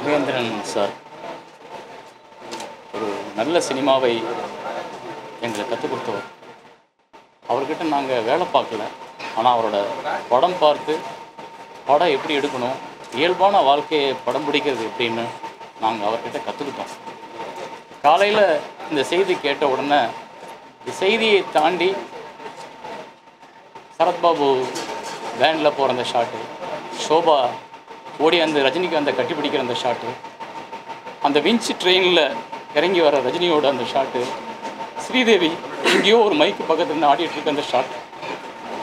Mahendran sir ஒரு நல்ல சினிமாவை எங்களுக்கு கற்றுக் கொடுத்தவர். அவர்கிட்ட நாங்கள் வேலை பார்க்கல, ஆனால் அவரோட படம் பார்த்து படம் எப்படி எடுக்கணும், இயல்பான வாழ்க்கையை படம் பிடிக்கிறது எப்படின்னு நாங்கள் அவர்கிட்ட கற்றுக்கிட்டோம். காலையில் இந்த செய்தி கேட்ட உடனே இந்த செய்தியை தாண்டி சரத்பாபு வேனில் போகிற அந்த ஷாட்டு, ஷோபா ஓடி அந்த ரஜினிகாந்தை கட்டி பிடிக்கிற அந்த ஷாட்டு, அந்த விஞ்ச் ட்ரெயினில் இறங்கி வர ரஜினியோட அந்த ஷாட்டு, ஸ்ரீதேவி எங்கேயோ ஒரு மைக்கு பக்கத்தில் ஆடிட்டு இருக்க அந்த ஷாட்,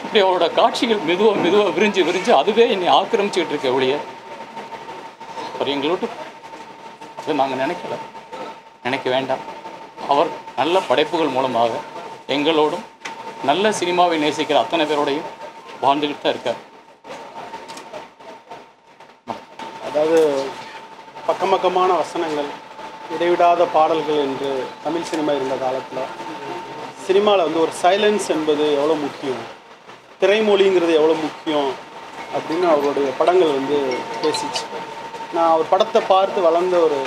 இப்படி அவரோட காட்சிகள் மெதுவாக விரிஞ்சு அதுவே என்னை ஆக்கிரமிச்சுக்கிட்டு இருக்க ஒழிய அவர் எங்களோட்டு அதை நாங்கள் நினைக்க வேண்டாம். அவர் நல்ல படைப்புகள் மூலமாக எங்களோடும் நல்ல சினிமாவை நேசிக்கிற அத்தனை பேரோடையும் வாழ்ந்துக்கிட்டு தான் இருக்கார். அதாவது பக்கமான வசனங்கள், இடைவிடாத பாடல்கள் என்று தமிழ் சினிமா இருந்த காலத்தில் சினிமாவில் வந்து ஒரு சைலன்ஸ் என்பது எவ்வளோ முக்கியம், திரைமொழிங்கிறது எவ்வளோ முக்கியம் அப்படின்னு அவருடைய படங்கள் வந்து பேசிச்சு. நான் அவர் படத்தை பார்த்து வளர்ந்த ஒரு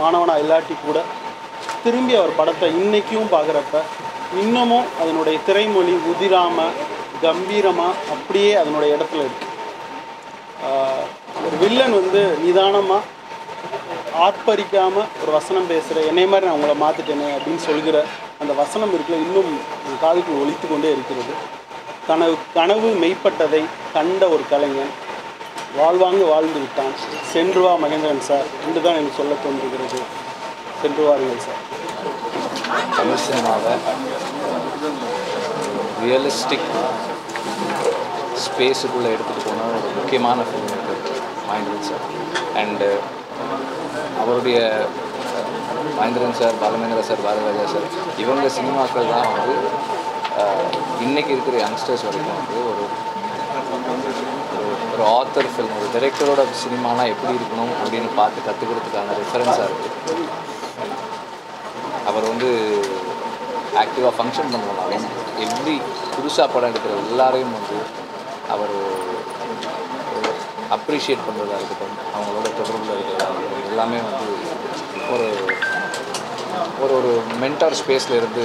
மாணவனாக இல்லாட்டி கூட திரும்பி அவர் படத்தை இன்றைக்கும் பார்க்குறப்ப இன்னமும் அதனுடைய திரைமொழி உதிராமல் கம்பீரமாக அப்படியே அதனுடைய இடத்துல இருக்குது. ஒரு வில்லன் வந்து நிதானமாக ஆர்ப்பரிக்காமல் ஒரு வசனம் பேசுகிற, என்னை மாதிரி நான் உங்களை மாற்றிட்டேனே அப்படின்னு சொல்கிற அந்த வசனம் இருக்குல்ல, இன்னும் காதுக்குள் ஒலித்து கொண்டே இருக்கிறது. கனவு மெய்ப்பட்டதை கண்ட ஒரு கலைஞன் வாழ்வாங்கு வாழ்ந்து விட்டான். சென்று வா மகேந்திரன் சார் என்று தான் எனக்கு சொல்ல தோன்றுகிறது. சென்று வாருங்கள் சார். தமிழ் சினிமாவை ரியலிஸ்டிக் ஸ்பேஸுக்குள்ளே எடுத்துகிட்டு போன ஒரு முக்கியமான ஃபிலிம் இருக்குது மகேந்திரன் சார். அண்டு அவருடைய Mahendran sir, Balumahendra sir, Bharathiraja sir, இவங்க சினிமாக்கள் தான் வந்து இன்றைக்கி இருக்கிற யங்ஸ்டர்ஸ் வரைக்கும் வந்து ஒரு ஆத்தர் ஃபில்ம், ஒரு டைரக்டரோட சினிமாலாம் எப்படி இருக்கணும் அப்படின்னு பார்த்து கற்றுக்கிறதுக்கான ரெஃபரன்ஸாக இருக்குது. அவர் வந்து ஆக்டிவாக ஃபங்க்ஷன் பண்ணுறதுனாலும் எப்படி புதுசாக படம் எடுக்கிற எல்லாரையும் வந்து அவர் அப்ரிஷியேட் பண்ணுறதா இருக்கட்டும், அவங்களோட தொடர்பில் இருக்கிறதா இருக்கட்டும், எல்லாமே வந்து ஒரு ஒரு மென்டார் ஸ்பேஸில் இருந்து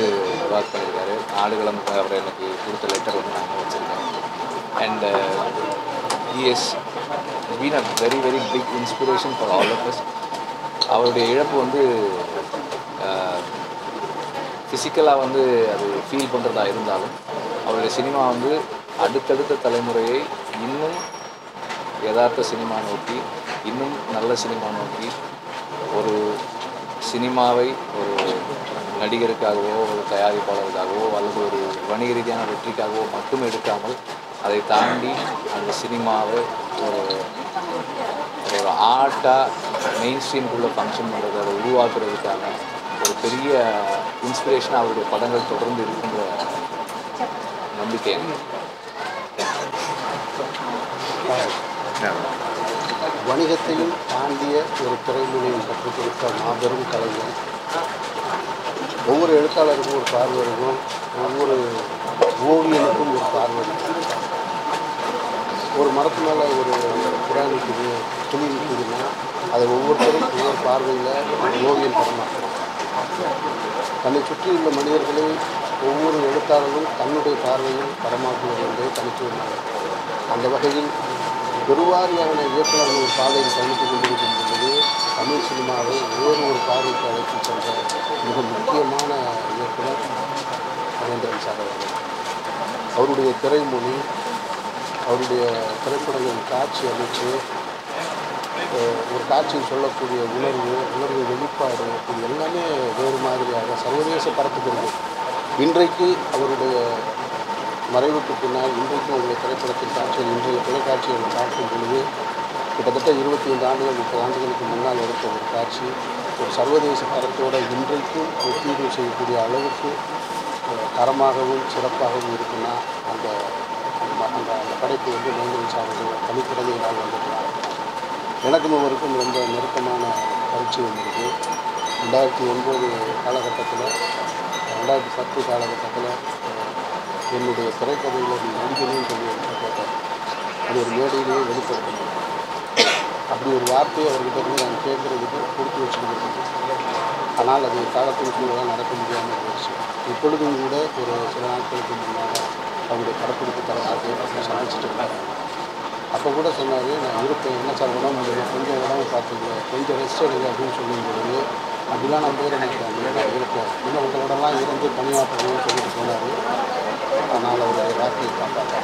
ஒர்க் பண்ணியிருக்காரு. ஆடுகளம் அவர் எனக்கு கொடுத்த லெட்டர் வந்து நாங்கள் வச்சுருக்கேன். And he has been a very big inspiration for all of us. அவருடைய இழப்பு வந்து ஃபிசிக்கலாக வந்து அது ஃபீல் பண்ணுறதா இருந்தாலும் அவருடைய சினிமா வந்து அடுத்தடுத்த தலைமுறையை இன்னும் யதார்த்த சினிமா நோக்கி, இன்னும் நல்ல சினிமா நோக்கி, ஒரு சினிமாவை ஒரு நடிகருக்காகவோ ஒரு தயாரிப்பாளருக்காகவோ அல்லது ஒரு வணிக ரீதியான வெற்றிக்காகவோ மட்டும் எடுக்காமல் அதை தாண்டி அந்த சினிமாவை ஒரு ஆர்ட்டாக மெயின் ஸ்ட்ரீம்குள்ளே ஃபங்க்ஷன் பண்ணுறது, அதை உருவாக்குறதுக்கான ஒரு பெரிய இன்ஸ்பிரேஷனாக அவருடைய படங்கள் தொடர்ந்து இருக்கின்ற நம்பிக்கை. வணிகத்தையும் தாண்டிய ஒரு திரைமொழியை கற்றுக் கொடுத்த மாபெரும் கலைஞர். ஒவ்வொரு எழுத்தாளருக்கும் ஒரு பார்வை இருக்கும், ஒவ்வொரு ஓவியனுக்கும் ஒரு பார்வை இருக்கும். ஒரு மரத்து மேலே ஒரு புறா நிற்குது, துணி நிற்குதுன்னா அதை ஒவ்வொருத்தரும் ஒவ்வொரு பார்வையில் ஓவியம் படமாக்குறோம். தன்னை சுற்றியுள்ள மனிதர்களை ஒவ்வொரு எழுத்தாளரும் தன்னுடைய பார்வையில் படமாக்குவது என்பதை தனித்துவமாக. அந்த வகையில் பெருவாரியான இயக்குநர்கள் ஒரு பாதையில் பயணித்துக் கொண்டிருக்கும் பொழுது தமிழ் சினிமாவை வேறு ஒரு பார்வைக்கு அழைத்து சென்ற மிக முக்கியமான இயக்குனர் மகேந்திரன் சார் அவர்கள். அவருடைய திரைமொழி, அவருடைய திரைப்படங்களின் காட்சி அமைச்சு, ஒரு காட்சியில் சொல்லக்கூடிய உணர்வு வெளிப்பாடு, இது எல்லாமே வேறு மாதிரியாக சர்வதேச பரப்புகிறது. இன்றைக்கு அவருடைய மறைவுக்கு பின்னால் இன்றைக்கும் அவருடைய திரைப்படத்தின் காட்சிகள், இன்றைய தொலைக்காட்சிகளை பார்க்கும் பொழுது கிட்டத்தட்ட 25 ஆண்டுகள் 30 ஆண்டுகளுக்கு முன்னால் எடுத்த ஒரு காட்சி ஒரு சர்வதேச தரத்தோடு இன்றைக்கும் ஒப்பீடு செய்யக்கூடிய அளவுக்கு தரமாகவும் சிறப்பாகவும் இருக்குன்னா அந்த அந்த படைப்பு வந்து மகேந்திரன் சாருடைய தனித்திறமையினால் வந்திருக்கிறார். எனக்கும் அவருக்கும் ரொம்ப நெருக்கமான பரிச்சயம் இருக்குது. 2009 காலகட்டத்தில் 2010 காலகட்டத்தில் என்னுடைய திரைக்கதையில் நடிகனும் சொல்லி கேட்டார். அது ஒரு மேடையிலேயே வெளிப்படுத்தணும். அப்படி ஒரு வார்த்தையை அவர்கிட்ட இருந்து நான் கேட்குறதுக்கு கொடுத்து வச்சுருக்கிறது. ஆனால் அது காலத்தின் சூழலாக நடக்க முடியாமல் போயிடுச்சு. இப்பொழுதும் கூட ஒரு சில நாட்களுக்கு முன்னால் அவருடைய படப்பிடிப்பு தரத்தை சமைச்சிட்டு இருந்தாங்க. அப்போ கூட சொன்னார், நான் இருப்பேன், என்ன சார் உடம்பு முடியும், கொஞ்சம் உடம்பு பார்த்துங்க, கொஞ்சம் ரெஸ்ட் எடுங்க அப்படின்னு சொல்லும்போது அப்படிலாம் நான் போயிட மாட்டேன், நான் இருப்பேன், இன்னும் உங்களோடலாம் இருந்து பணியாற்றணும்னு சொல்லிட்டு போனார். ஆனால் அவருடைய வார்த்தையை காப்பாற்ற